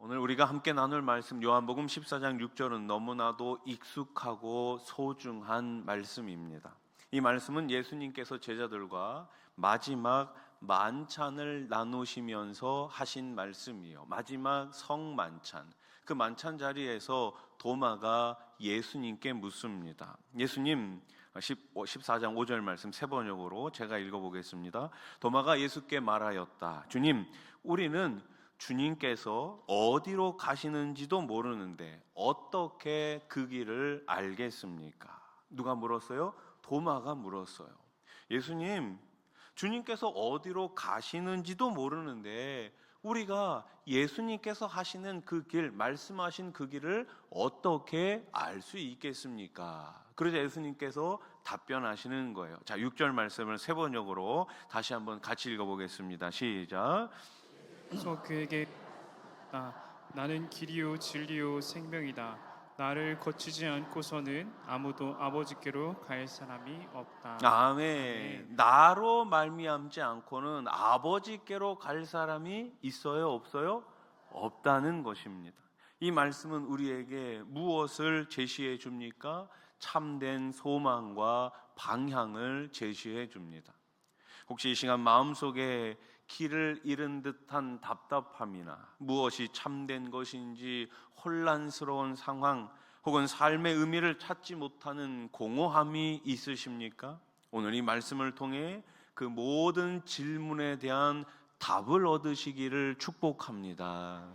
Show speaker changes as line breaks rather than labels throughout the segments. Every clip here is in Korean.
오늘 우리가 함께 나눌 말씀 요한복음 14장 6절은 너무나도 익숙하고 소중한 말씀입니다. 이 말씀은 예수님께서 제자들과 마지막 만찬을 나누시면서 하신 말씀이에요. 마지막 성만찬. 그 만찬 자리에서 도마가 예수님께 묻습니다. 예수님, 14장 5절 말씀 세 번역으로 제가 읽어보겠습니다. 도마가 예수께 말하였다. 주님, 우리는 주님께서 어디로 가시는지도 모르는데 어떻게 그 길을 알겠습니까? 누가 물었어요? 도마가 물었어요. 예수님, 주님께서 어디로 가시는지도 모르는데 우리가 예수님께서 하시는 그 길, 말씀하신 그 길을 어떻게 알 수 있겠습니까? 그러자 예수님께서 답변하시는 거예요. 자, 6절 말씀을 세 번역으로 다시 한번 같이 읽어보겠습니다. 시작.
그래서 그에게 나는 길이요 진리요 생명이다. 나를 거치지 않고서는 아무도 아버지께로 갈 사람이 없다.
아멘. 나로 말미암지 않고는 아버지께로 갈 사람이 있어요, 없어요? 없다는 것입니다. 이 말씀은 우리에게 무엇을 제시해 줍니까? 참된 소망과 방향을 제시해 줍니다. 혹시 이 시간 마음속에 길을 잃은 듯한 답답함이나 무엇이 참된 것인지 혼란스러운 상황 혹은 삶의 의미를 찾지 못하는 공허함이 있으십니까? 오늘 이 말씀을 통해 그 모든 질문에 대한 답을 얻으시기를 축복합니다.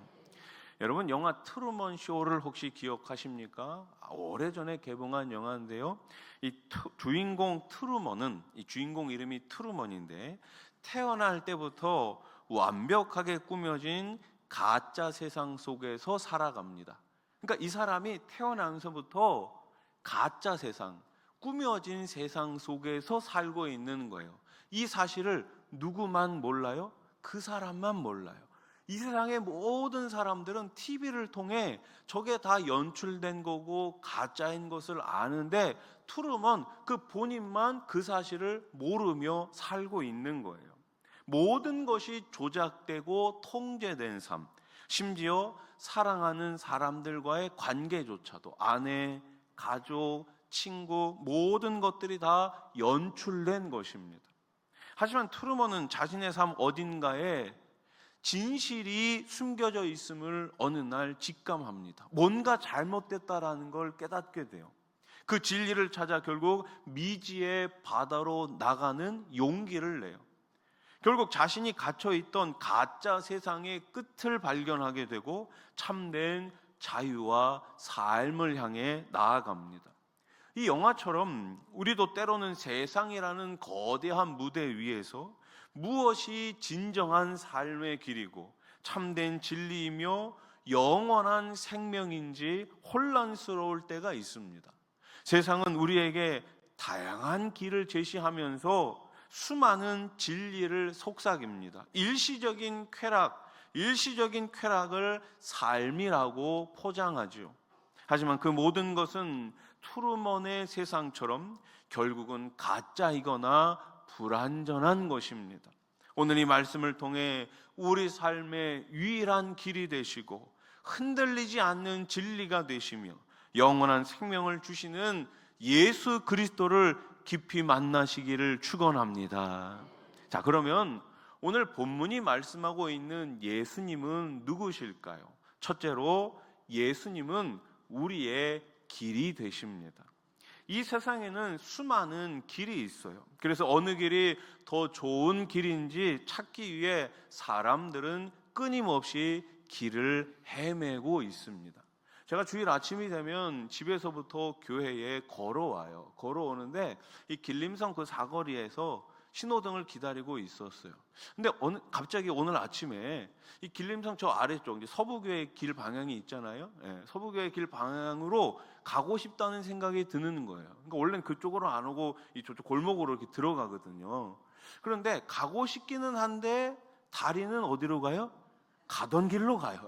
여러분, 영화 트루먼 쇼를 혹시 기억하십니까? 오래전에 개봉한 영화인데요. 이 주인공 트루먼은, 이 주인공 이름이 트루먼인데 태어날 때부터 완벽하게 꾸며진 가짜 세상 속에서 살아갑니다. 그러니까 이 사람이 태어나면서부터 가짜 세상, 꾸며진 세상 속에서 살고 있는 거예요. 이 사실을 누구만 몰라요? 그 사람만 몰라요. 이 세상의 모든 사람들은 TV를 통해 저게 다 연출된 거고 가짜인 것을 아는데 트루먼 그 본인만 그 사실을 모르며 살고 있는 거예요. 모든 것이 조작되고 통제된 삶, 심지어 사랑하는 사람들과의 관계조차도 아내, 가족, 친구 모든 것들이 다 연출된 것입니다. 하지만 트루먼은 자신의 삶 어딘가에 진실이 숨겨져 있음을 어느 날 직감합니다. 뭔가 잘못됐다라는 걸 깨닫게 돼요. 그 진리를 찾아 결국 미지의 바다로 나가는 용기를 내요. 결국 자신이 갇혀있던 가짜 세상의 끝을 발견하게 되고 참된 자유와 삶을 향해 나아갑니다. 이 영화처럼 우리도 때로는 세상이라는 거대한 무대 위에서 무엇이 진정한 삶의 길이고 참된 진리이며 영원한 생명인지 혼란스러울 때가 있습니다. 세상은 우리에게 다양한 길을 제시하면서 수많은 진리를 속삭입니다. 일시적인 쾌락을 삶이라고 포장하죠. 하지만 그 모든 것은 트루먼의 세상처럼 결국은 가짜이거나 불완전한 것입니다. 오늘 이 말씀을 통해 우리 삶의 유일한 길이 되시고 흔들리지 않는 진리가 되시며 영원한 생명을 주시는 예수 그리스도를 깊이 만나시기를 축원합니다. 자, 그러면 오늘 본문이 말씀하고 있는 예수님은 누구실까요? 첫째로 예수님은 우리의 길이 되십니다. 이 세상에는 수많은 길이 있어요. 그래서 어느 길이 더 좋은 길인지 찾기 위해 사람들은 끊임없이 길을 헤매고 있습니다. 제가 주일 아침이 되면 집에서부터 교회에 걸어와요. 걸어오는데 이 길림성 그 사거리에서 신호등을 기다리고 있었어요. 근데 갑자기 오늘 아침에 이 길림성 저 아래쪽 이제 서부교회 길 방향이 있잖아요. 서부교회 길 방향으로 가고 싶다는 생각이 드는 거예요. 그러니까 원래는 그쪽으로 안 오고 저쪽 골목으로 이렇게 들어가거든요. 그런데 가고 싶기는 한데 다리는 어디로 가요? 가던 길로 가요.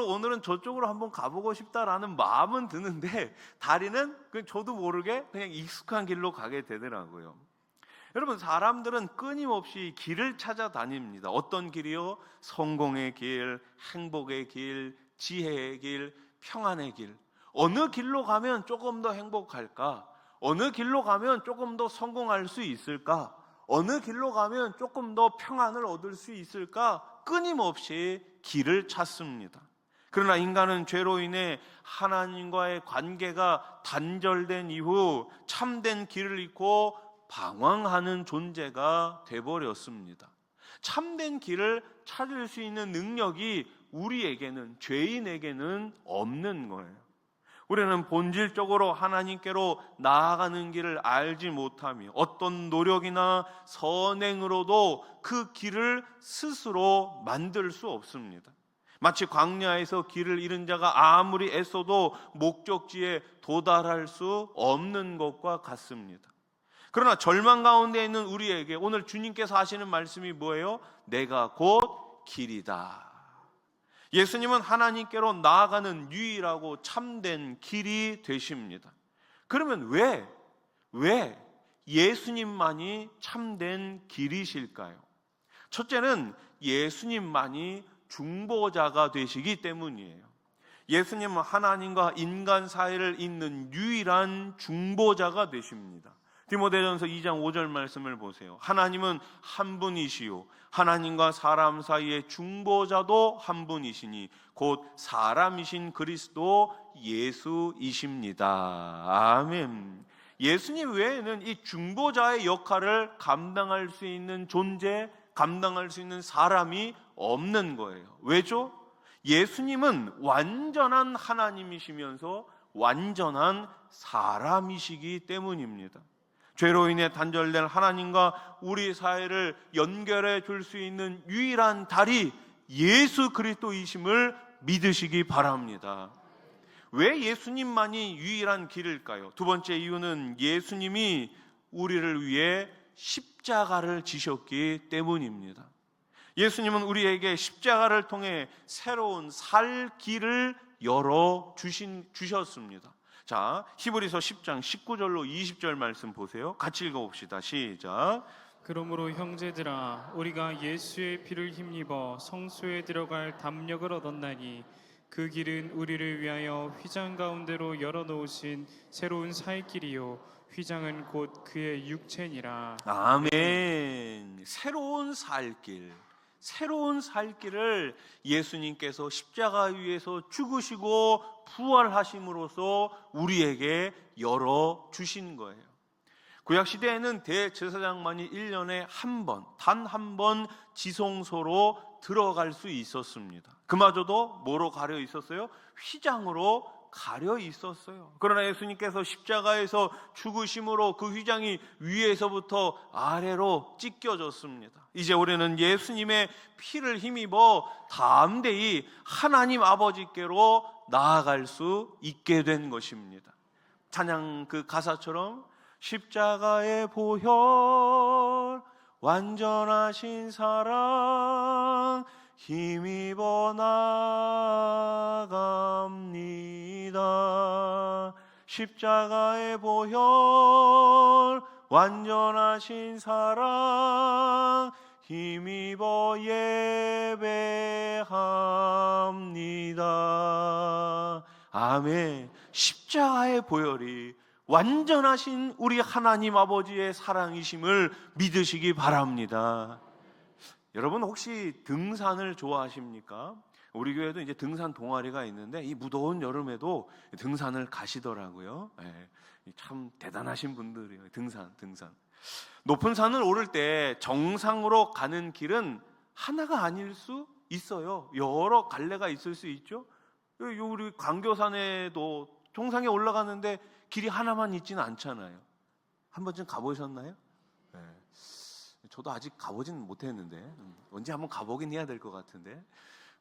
오늘은 저쪽으로 한번 가보고 싶다라는 마음은 드는데 다리는 그냥 저도 모르게 그냥 익숙한 길로 가게 되더라고요. 여러분, 사람들은 끊임없이 길을 찾아다닙니다. 어떤 길이요? 성공의 길, 행복의 길, 지혜의 길, 평안의 길. 어느 길로 가면 조금 더 행복할까? 어느 길로 가면 조금 더 성공할 수 있을까? 어느 길로 가면 조금 더 평안을 얻을 수 있을까? 끊임없이 길을 찾습니다. 그러나 인간은 죄로 인해 하나님과의 관계가 단절된 이후 참된 길을 잃고 방황하는 존재가 되어버렸습니다. 참된 길을 찾을 수 있는 능력이 우리에게는, 죄인에게는 없는 거예요. 우리는 본질적으로 하나님께로 나아가는 길을 알지 못하며 어떤 노력이나 선행으로도 그 길을 스스로 만들 수 없습니다. 마치 광야에서 길을 잃은 자가 아무리 애써도 목적지에 도달할 수 없는 것과 같습니다. 그러나 절망 가운데 있는 우리에게 오늘 주님께서 하시는 말씀이 뭐예요? 내가 곧 길이다. 예수님은 하나님께로 나아가는 유일하고 참된 길이 되십니다. 그러면 왜 예수님만이 참된 길이실까요? 첫째는 예수님만이 중보자가 되시기 때문이에요. 예수님은 하나님과 인간 사이를 잇는 유일한 중보자가 되십니다. 디모데전서 2장 5절 말씀을 보세요. 하나님은 한 분이시요 하나님과 사람 사이의 중보자도 한 분이시니 곧 사람이신 그리스도 예수이십니다. 아멘. 예수님 외에는 이 중보자의 역할을 감당할 수 있는 존재, 감당할 수 있는 사람이 없는 거예요. 왜죠? 예수님은 완전한 하나님이시면서 완전한 사람이시기 때문입니다. 죄로 인해 단절된 하나님과 우리 사이를 연결해 줄 수 있는 유일한 달이 예수 그리스도이심을 믿으시기 바랍니다. 왜 예수님만이 유일한 길일까요? 두 번째 이유는 예수님이 우리를 위해 십자가를 지셨기 때문입니다. 예수님은 우리에게 십자가를 통해 새로운 살 길을 열어 주셨습니다. 자, 히브리서 10장 19절로 20절 말씀 보세요. 같이 읽어봅시다. 시작.
그러므로 형제들아 우리가 예수의 피를 힘입어 성소에 들어갈 담력을 얻었나니 그 길은 우리를 위하여 휘장 가운데로 열어놓으신 새로운 살 길이요 휘장은 곧 그의 육체니라.
아멘. 새로운 살 길, 새로운 살 길을 예수님께서 십자가 위에서 죽으시고 부활하심으로써 우리에게 열어주신 거예요. 구약시대에는 대제사장만이 1년에 단 한 번 지성소로 들어갈 수 있었습니다. 그마저도 뭐로 가려 있었어요? 휘장으로 가려 있었어요. 그러나 예수님께서 십자가에서 죽으심으로 그 휘장이 위에서부터 아래로 찢겨졌습니다. 이제 우리는 예수님의 피를 힘입어 담대히 하나님 아버지께로 나아갈 수 있게 된 것입니다. 찬양 그 가사처럼 십자가의 보혈 완전하신 사랑 힘입어 나갑니다. 십자가의 보혈 완전하신 사랑 힘입어 예배합니다. 아멘. 십자가의 보혈이 완전하신 우리 하나님 아버지의 사랑이심을 믿으시기 바랍니다. 여러분 혹시 등산을 좋아하십니까? 우리 교회도 이제 등산 동아리가 있는데 이 무더운 여름에도 등산을 가시더라고요. 네, 참 대단하신 분들이에요. 등산. 높은 산을 오를 때 정상으로 가는 길은 하나가 아닐 수 있어요. 여러 갈래가 있을 수 있죠. 우리 광교산에도 정상에 올라가는데 길이 하나만 있지는 않잖아요. 한 번쯤 가보셨나요? 네. 저도 아직 가보진 못했는데 언제 한번 가보긴 해야 될 것 같은데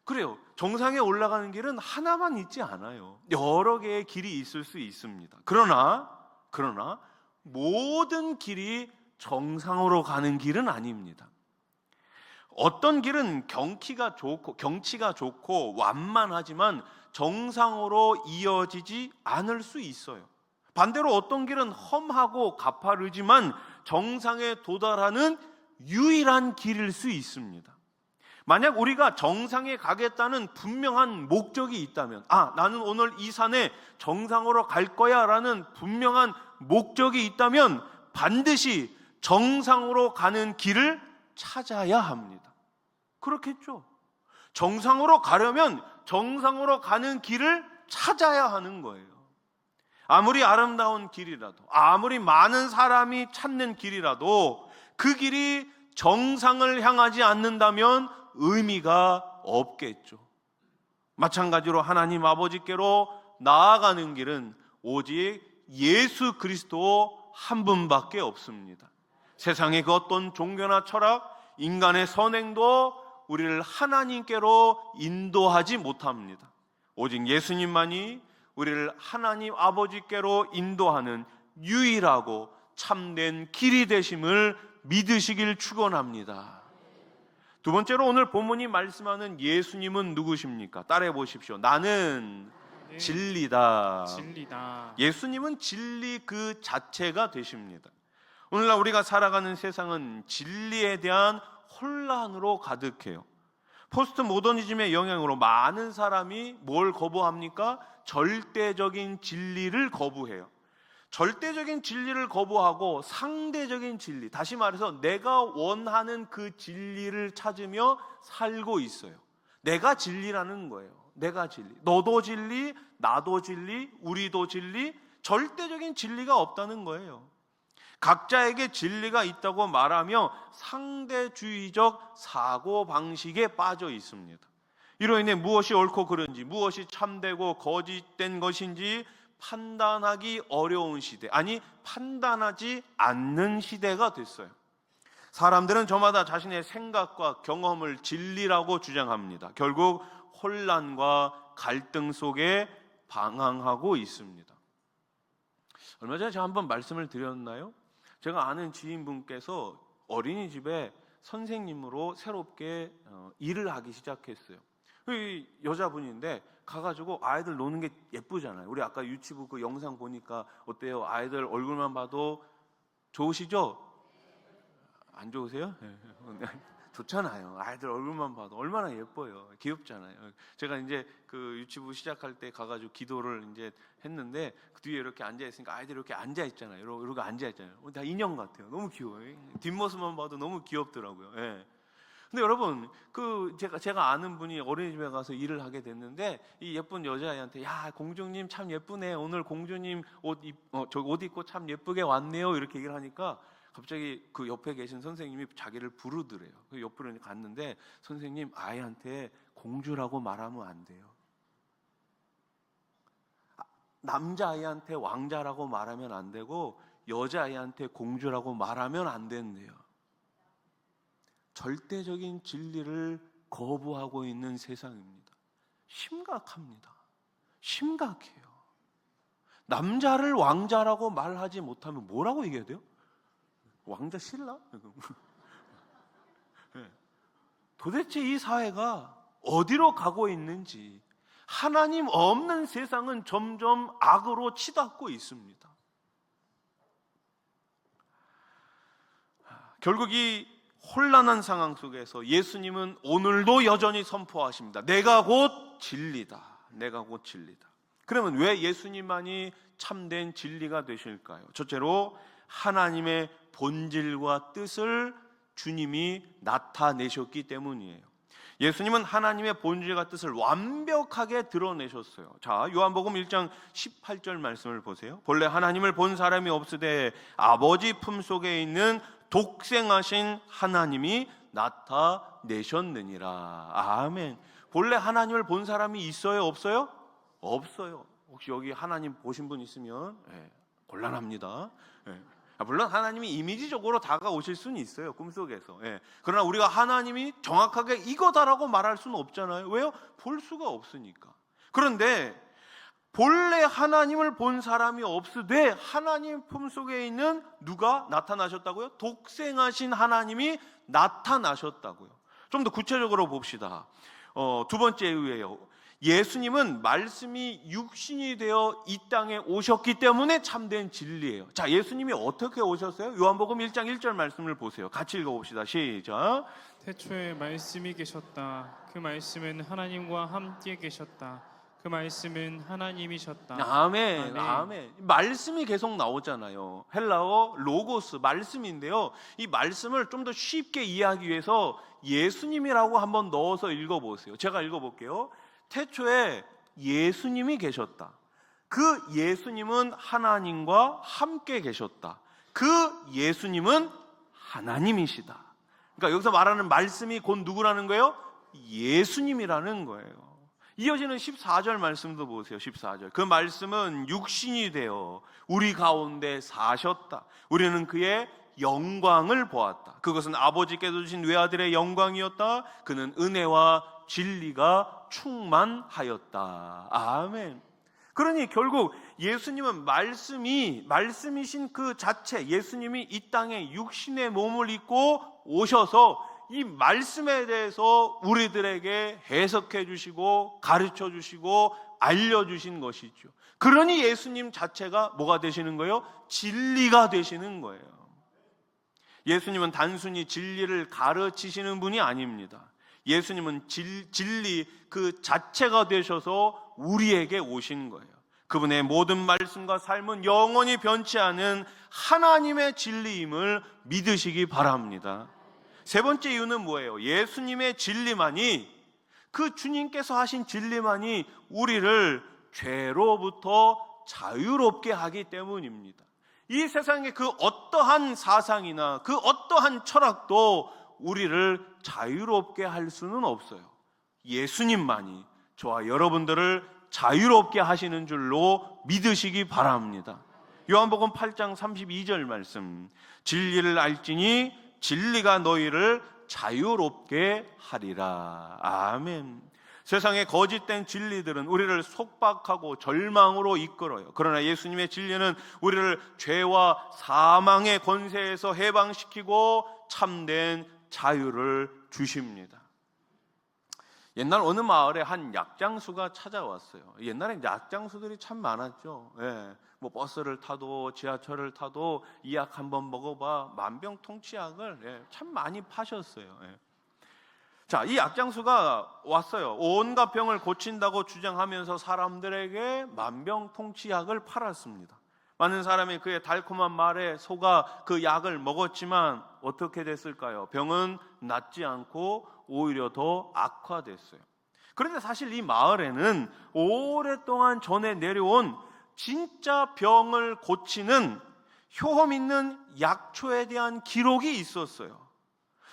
그래요. 정상에 올라가는 길은 하나만 있지 않아요. 여러 개의 길이 있을 수 있습니다. 그러나 모든 길이 정상으로 가는 길은 아닙니다. 어떤 길은 경치가 좋고 완만하지만 정상으로 이어지지 않을 수 있어요. 반대로 어떤 길은 험하고 가파르지만 정상에 도달하는 유일한 길일 수 있습니다. 만약 우리가 정상에 가겠다는 분명한 목적이 있다면, 나는 오늘 이 산에 정상으로 갈 거야 라는 분명한 목적이 있다면 반드시 정상으로 가는 길을 찾아야 합니다. 그렇겠죠? 정상으로 가려면 정상으로 가는 길을 찾아야 하는 거예요. 아무리 아름다운 길이라도, 아무리 많은 사람이 찾는 길이라도 그 길이 정상을 향하지 않는다면 의미가 없겠죠. 마찬가지로 하나님 아버지께로 나아가는 길은 오직 예수 그리스도 한 분밖에 없습니다. 세상의 그 어떤 종교나 철학, 인간의 선행도 우리를 하나님께로 인도하지 못합니다. 오직 예수님만이 우리를 하나님 아버지께로 인도하는 유일하고 참된 길이 되심을 믿으시길 축원합니다. 두 번째로 오늘 본문이 말씀하는 예수님은 누구십니까? 따라해 보십시오. 나는 진리다.
진리다.
예수님은 진리 그 자체가 되십니다. 오늘날 우리가 살아가는 세상은 진리에 대한 혼란으로 가득해요. 포스트 모더니즘의 영향으로 많은 사람이 뭘 거부합니까? 절대적인 진리를 거부해요. 절대적인 진리를 거부하고 상대적인 진리, 다시 말해서 내가 원하는 그 진리를 찾으며 살고 있어요. 내가 진리라는 거예요. 내가 진리. 너도 진리, 나도 진리, 우리도 진리. 절대적인 진리가 없다는 거예요. 각자에게 진리가 있다고 말하며 상대주의적 사고방식에 빠져 있습니다. 이로 인해 무엇이 옳고 그른지, 무엇이 참되고 거짓된 것인지 판단하기 어려운 시대, 아니 판단하지 않는 시대가 됐어요. 사람들은 저마다 자신의 생각과 경험을 진리라고 주장합니다. 결국 혼란과 갈등 속에 방황하고 있습니다. 얼마 전에 제가 한번 말씀을 드렸나요? 제가 아는 지인분께서 어린이집에 선생님으로 새롭게 일을 하기 시작했어요. 그 여자분인데 가가지고 아이들 노는 게 예쁘잖아요. 우리 아까 유치부 그 영상 보니까 어때요? 아이들 얼굴만 봐도 좋으시죠? 안 좋으세요? 좋잖아요. 아이들 얼굴만 봐도 얼마나 예뻐요. 귀엽잖아요. 제가 이제 그 유치부 시작할 때 가가지고 기도를 이제 했는데 그 뒤에 이렇게 앉아 있으니까 아이들이 이렇게 앉아 있잖아요. 이러고 앉아 있잖아요. 다 인형 같아요. 너무 귀여워요. 뒷모습만 봐도 너무 귀엽더라고요. 예. 근데 여러분, 그 제가 아는 분이 어린이집에 가서 일을 하게 됐는데 이 예쁜 여자아이한테 야, 공주님 참 예쁘네. 오늘 공주님 옷 입고 참 예쁘게 왔네요. 이렇게 얘기를 하니까 갑자기 그 옆에 계신 선생님이 자기를 부르더래요. 그 옆으로 갔는데 선생님, 아이한테 공주라고 말하면 안 돼요. 남자아이한테 왕자라고 말하면 안 되고 여자아이한테 공주라고 말하면 안 된대요. 절대적인 진리를 거부하고 있는 세상입니다. 심각합니다. 심각해요. 남자를 왕자라고 말하지 못하면 뭐라고 얘기해야 돼요? 왕자 신라? 도대체 이 사회가 어디로 가고 있는지, 하나님 없는 세상은 점점 악으로 치닫고 있습니다. 결국 이 혼란한 상황 속에서 예수님은 오늘도 여전히 선포하십니다. 내가 곧 진리다. 내가 곧 진리다. 그러면 왜 예수님만이 참된 진리가 되실까요? 첫째로 하나님의 본질과 뜻을 주님이 나타내셨기 때문이에요. 예수님은 하나님의 본질과 뜻을 완벽하게 드러내셨어요. 자, 요한복음 1장 18절 말씀을 보세요. 본래 하나님을 본 사람이 없으되 아버지 품속에 있는 독생하신 하나님이 나타내셨느니라. 아멘. 본래 하나님을 본 사람이 있어요? 없어요? 없어요. 혹시 여기 하나님 보신 분 있으면 곤란합니다. 물론 하나님이 이미지적으로 다가오실 수는 있어요. 꿈속에서. 그러나 우리가 하나님이 정확하게 이거다라고 말할 수는 없잖아요. 왜요? 볼 수가 없으니까. 그런데 본래 하나님을 본 사람이 없으되 하나님 품속에 있는 누가 나타나셨다고요? 독생하신 하나님이 나타나셨다고요. 좀 더 구체적으로 봅시다. 두 번째 이유예요. 예수님은 말씀이 육신이 되어 이 땅에 오셨기 때문에 참된 진리예요. 자, 예수님이 어떻게 오셨어요? 요한복음 1장 1절 말씀을 보세요. 같이 읽어봅시다. 시작.
태초에 말씀이 계셨다. 그 말씀은 하나님과 함께 계셨다. 그 말씀은 하나님이셨다.
아멘.
아멘.
아멘. 말씀이 계속 나오잖아요. 헬라어 로고스, 말씀인데요. 이 말씀을 좀 더 쉽게 이해하기 위해서 예수님이라고 한번 넣어서 읽어보세요. 제가 읽어볼게요. 태초에 예수님이 계셨다. 그 예수님은 하나님과 함께 계셨다. 그 예수님은 하나님이시다. 그러니까 여기서 말하는 말씀이 곧 누구라는 거예요? 예수님이라는 거예요. 이어지는 14절 말씀도 보세요. 14절. 그 말씀은 육신이 되어 우리 가운데 사셨다. 우리는 그의 영광을 보았다. 그것은 아버지께서 주신 외아들의 영광이었다. 그는 은혜와 진리가 충만하였다. 아멘. 그러니 결국 예수님은 말씀이신 그 자체, 예수님이 이 땅에 육신의 몸을 입고 오셔서 이 말씀에 대해서 우리들에게 해석해 주시고 가르쳐 주시고 알려주신 것이죠. 그러니 예수님 자체가 뭐가 되시는 거예요? 진리가 되시는 거예요. 예수님은 단순히 진리를 가르치시는 분이 아닙니다. 예수님은 진리 그 자체가 되셔서 우리에게 오신 거예요. 그분의 모든 말씀과 삶은 영원히 변치 않은 하나님의 진리임을 믿으시기 바랍니다. 세 번째 이유는 뭐예요? 예수님의 진리만이, 그 주님께서 하신 진리만이 우리를 죄로부터 자유롭게 하기 때문입니다. 이 세상의 그 어떠한 사상이나 그 어떠한 철학도 우리를 자유롭게 할 수는 없어요. 예수님만이 저와 여러분들을 자유롭게 하시는 줄로 믿으시기 바랍니다. 요한복음 8장 32절 말씀, 진리를 알지니 진리가 너희를 자유롭게 하리라. 아멘. 세상의 거짓된 진리들은 우리를 속박하고 절망으로 이끌어요. 그러나 예수님의 진리는 우리를 죄와 사망의 권세에서 해방시키고 참된 자유를 주십니다. 옛날 어느 마을에 한 약장수가 찾아왔어요. 옛날에 약장수들이 참 많았죠. 예. 뭐 버스를 타도 지하철을 타도 이 약 한번 먹어봐 만병통치약을 참 많이 파셨어요. 예. 자, 이 약장수가 왔어요. 온갖 병을 고친다고 주장하면서 사람들에게 만병통치약을 팔았습니다. 많은 사람이 그의 달콤한 말에 속아 그 약을 먹었지만 어떻게 됐을까요? 병은 낫지 않고 오히려 더 악화됐어요. 그런데 사실 이 마을에는 오랫동안 전해 내려온 진짜 병을 고치는 효험 있는 약초에 대한 기록이 있었어요.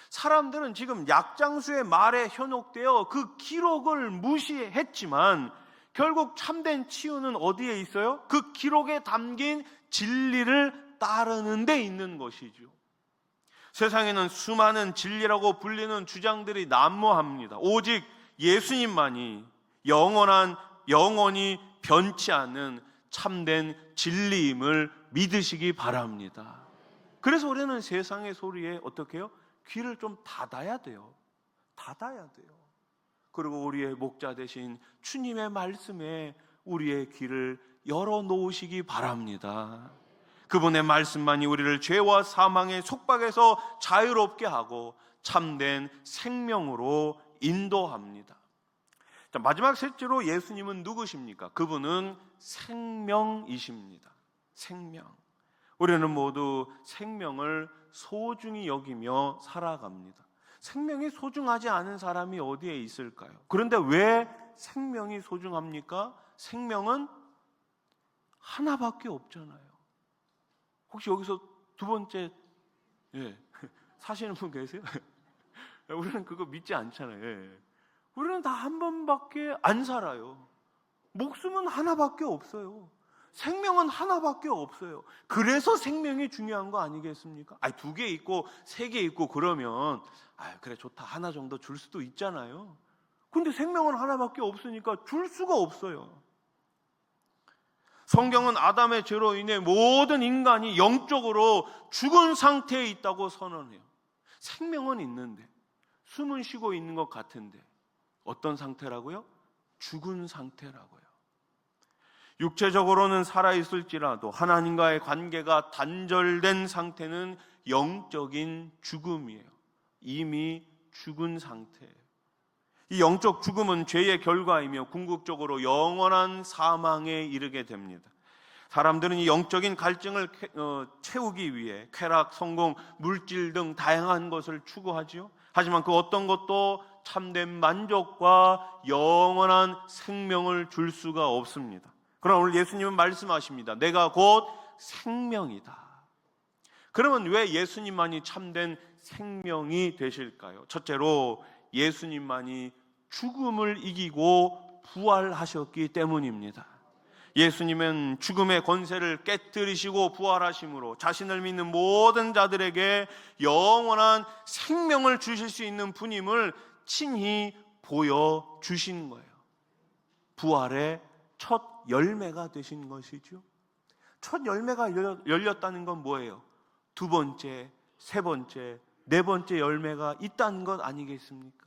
사람들은 지금 약장수의 말에 현혹되어 그 기록을 무시했지만 결국 참된 치유는 어디에 있어요? 그 기록에 담긴 진리를 따르는 데 있는 것이죠. 세상에는 수많은 진리라고 불리는 주장들이 난무합니다. 오직 예수님만이 영원히 변치 않는 참된 진리임을 믿으시기 바랍니다. 그래서 우리는 세상의 소리에 어떻게 해요? 귀를 좀 닫아야 돼요. 닫아야 돼요. 그리고 우리의 목자 되신 주님의 말씀에 우리의 귀를 열어놓으시기 바랍니다. 그분의 말씀만이 우리를 죄와 사망의 속박에서 자유롭게 하고 참된 생명으로 인도합니다. 자, 마지막 셋째로 예수님은 누구십니까? 그분은 생명이십니다. 생명. 우리는 모두 생명을 소중히 여기며 살아갑니다. 생명이 소중하지 않은 사람이 어디에 있을까요? 그런데 왜 생명이 소중합니까? 생명은 하나밖에 없잖아요. 혹시 여기서 두 번째 사시는 분 계세요? 우리는 그거 믿지 않잖아요. 우리는 다 한 번밖에 안 살아요. 목숨은 하나밖에 없어요. 생명은 하나밖에 없어요. 그래서 생명이 중요한 거 아니겠습니까? 두 개 있고 세 개 있고 그러면 그래 좋다 하나 정도 줄 수도 있잖아요. 근데 생명은 하나밖에 없으니까 줄 수가 없어요. 성경은 아담의 죄로 인해 모든 인간이 영적으로 죽은 상태에 있다고 선언해요. 생명은 있는데 숨은 쉬고 있는 것 같은데 어떤 상태라고요? 죽은 상태라고요. 육체적으로는 살아있을지라도 하나님과의 관계가 단절된 상태는 영적인 죽음이에요. 이미 죽은 상태예요. 이 영적 죽음은 죄의 결과이며 궁극적으로 영원한 사망에 이르게 됩니다. 사람들은 이 영적인 갈증을 채우기 위해 쾌락, 성공, 물질 등 다양한 것을 추구하지요. 하지만 그 어떤 것도 참된 만족과 영원한 생명을 줄 수가 없습니다. 그러나 오늘 예수님은 말씀하십니다. 내가 곧 생명이다. 그러면 왜 예수님만이 참된 생명이 되실까요? 첫째로 예수님만이 죽음을 이기고 부활하셨기 때문입니다. 예수님은 죽음의 권세를 깨뜨리시고 부활하심으로 자신을 믿는 모든 자들에게 영원한 생명을 주실 수 있는 분임을 친히 보여주신 거예요. 부활의 첫 열매가 되신 것이죠. 첫 열매가 열렸다는 건 뭐예요? 두 번째, 세 번째, 네 번째 열매가 있다는 것 아니겠습니까?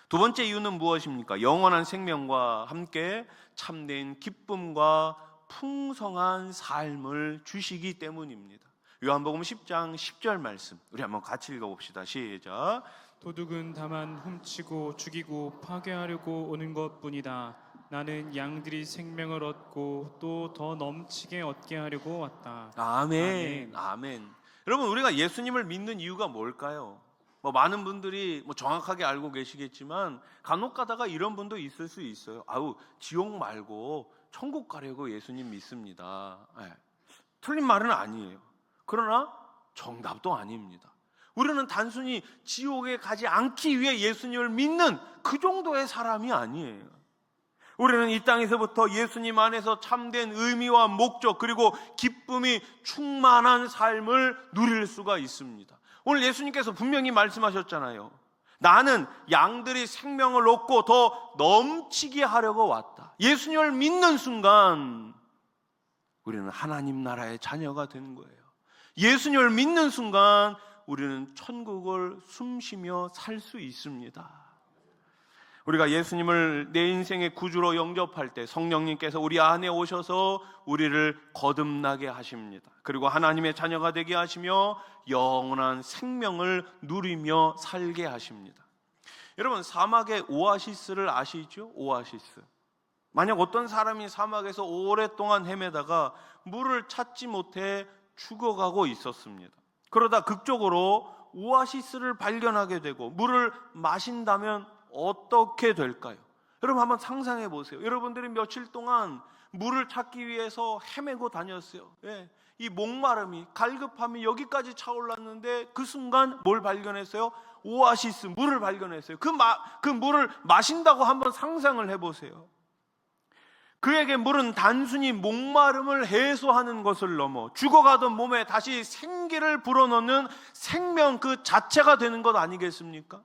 두 번째 이유는 무엇입니까? 영원한 생명과 함께 참된 기쁨과 풍성한 삶을 주시기 때문입니다. 요한복음 10장 10절 말씀 우리 한번 같이 읽어봅시다. 시작.
도둑은 다만 훔치고 죽이고 파괴하려고 오는 것뿐이다. 나는 양들이 생명을 얻고 또 더 넘치게 얻게 하려고 왔다.
아멘. 아멘. 여러분, 우리가 예수님을 믿는 이유가 뭘까요? 많은 분들이 정확하게 알고 계시겠지만 간혹 가다가 이런 분도 있을 수 있어요. 아우, 지옥 말고 천국 가려고 예수님 믿습니다. 네. 틀린 말은 아니에요. 그러나 정답도 아닙니다. 우리는 단순히 지옥에 가지 않기 위해 예수님을 믿는 그 정도의 사람이 아니에요. 우리는 이 땅에서부터 예수님 안에서 참된 의미와 목적 그리고 기쁨이 충만한 삶을 누릴 수가 있습니다. 오늘 예수님께서 분명히 말씀하셨잖아요. 나는 양들이 생명을 얻고 더 넘치게 하려고 왔다. 예수님을 믿는 순간 우리는 하나님 나라의 자녀가 되는 거예요. 예수님을 믿는 순간 우리는 천국을 숨쉬며 살 수 있습니다. 우리가 예수님을 내 인생의 구주로 영접할 때 성령님께서 우리 안에 오셔서 우리를 거듭나게 하십니다. 그리고 하나님의 자녀가 되게 하시며 영원한 생명을 누리며 살게 하십니다. 여러분, 사막의 오아시스를 아시죠? 오아시스. 만약 어떤 사람이 사막에서 오랫동안 헤매다가 물을 찾지 못해 죽어가고 있었습니다. 그러다 극적으로 오아시스를 발견하게 되고 물을 마신다면 어떻게 될까요? 여러분 한번 상상해 보세요. 여러분들이 며칠 동안 물을 찾기 위해서 헤매고 다녔어요. 이 목마름이, 갈급함이 여기까지 차올랐는데 그 순간 뭘 발견했어요? 오아시스, 물을 발견했어요. 그 물을 마신다고 한번 상상을 해보세요. 그에게 물은 단순히 목마름을 해소하는 것을 넘어 죽어가던 몸에 다시 생기를 불어넣는 생명 그 자체가 되는 것 아니겠습니까?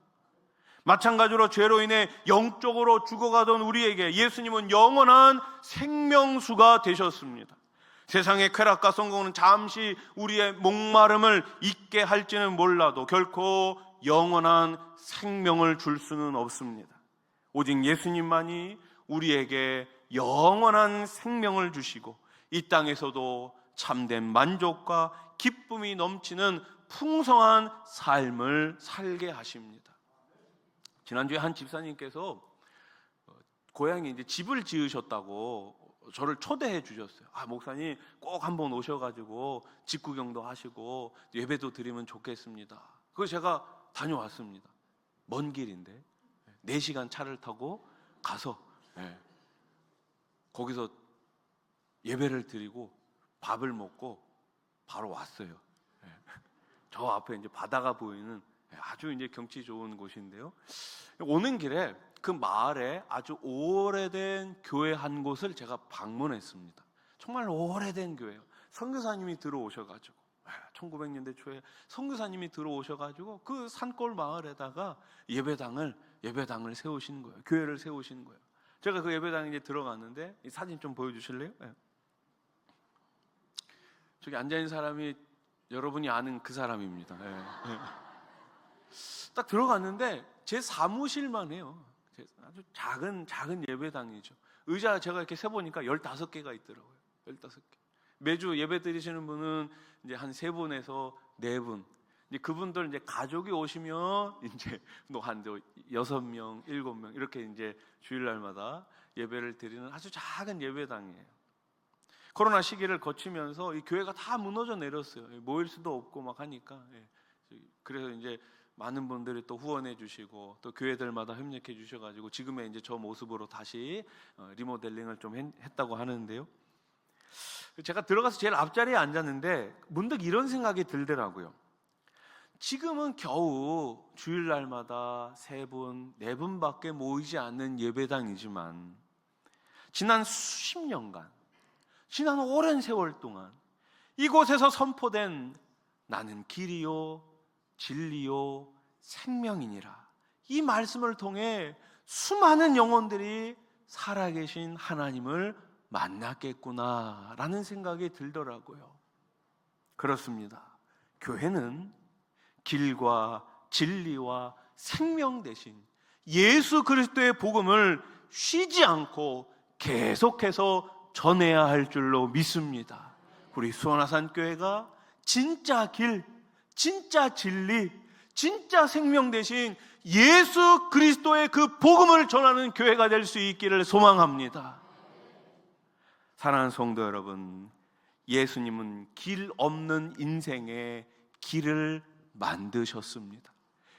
마찬가지로 죄로 인해 영적으로 죽어가던 우리에게 예수님은 영원한 생명수가 되셨습니다. 세상의 쾌락과 성공은 잠시 우리의 목마름을 잊게 할지는 몰라도 결코 영원한 생명을 줄 수는 없습니다. 오직 예수님만이 우리에게 영원한 생명을 주시고 이 땅에서도 참된 만족과 기쁨이 넘치는 풍성한 삶을 살게 하십니다. 지난주에 한 집사님께서 고향에 이제 집을 지으셨다고 저를 초대해 주셨어요. 목사님 꼭 한번 오셔가지고 집 구경도 하시고 예배도 드리면 좋겠습니다. 그래서 제가 다녀왔습니다. 먼 길인데 4시간 차를 타고 가서 거기서 예배를 드리고 밥을 먹고 바로 왔어요. 저 앞에 이제 바다가 보이는 아주 이제 경치 좋은 곳인데요. 오는 길에 그 마을에 아주 오래된 교회 한 곳을 제가 방문했습니다. 정말 오래된 교회요. 선교사님이 들어오셔가지고 1900년대 초에 선교사님이 들어오셔가지고 그 산골 마을에다가 예배당을 세우신 거예요. 교회를 세우신 거예요. 제가 그 예배당에 이제 들어갔는데 이 사진 좀 보여주실래요? 저기 앉아 있는 사람이 여러분이 아는 그 사람입니다. 딱 들어갔는데 제 사무실만 해요. 아주 작은 예배당이죠. 의자 제가 이렇게 세보니까 15개가 있더라고요. 15개. 매주 예배 드리시는 분은 이제 한 3분에서 4분. 이제 그분들 이제 가족이 오시면 이제 한 6명, 7명 이렇게 이제 주일날마다 예배를 드리는 아주 작은 예배당이에요. 코로나 시기를 거치면서 이 교회가 다 무너져 내렸어요. 모일 수도 없고 막 하니까. 그래서 이제 많은 분들이 또 후원해 주시고 또 교회들마다 협력해 주셔가지고 지금의 이제 저 모습으로 다시 리모델링을 좀 했다고 하는데요. 제가 들어가서 제일 앞자리에 앉았는데 문득 이런 생각이 들더라고요. 지금은 겨우 주일날마다 3분, 4분밖에 모이지 않는 예배당이지만 지난 수십 년간, 지난 오랜 세월 동안 이곳에서 선포된 나는 길이요 진리요 생명이니라, 이 말씀을 통해 수많은 영혼들이 살아계신 하나님을 만났겠구나라는 생각이 들더라고요. 그렇습니다. 교회는 길과 진리와 생명 대신 예수 그리스도의 복음을 쉬지 않고 계속해서 전해야 할 줄로 믿습니다. 우리 수원아산교회가 진짜 길, 진짜 진리, 진짜 생명 대신 예수 그리스도의 그 복음을 전하는 교회가 될 수 있기를 소망합니다. 사랑하는 성도 여러분, 예수님은 길 없는 인생에 길을 만드셨습니다.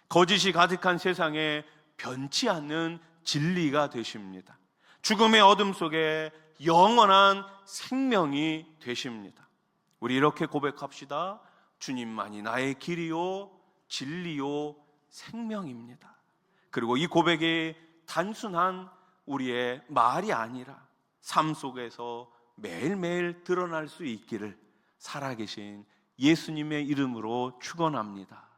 거짓이 가득한 세상에 변치 않는 진리가 되십니다. 죽음의 어둠 속에 영원한 생명이 되십니다. 우리 이렇게 고백합시다. 주님만이 나의 길이요 진리요 생명입니다. 그리고 이 고백이 단순한 우리의 말이 아니라 삶 속에서 매일매일 드러날 수 있기를 살아계신 예수님의 이름으로 축원합니다.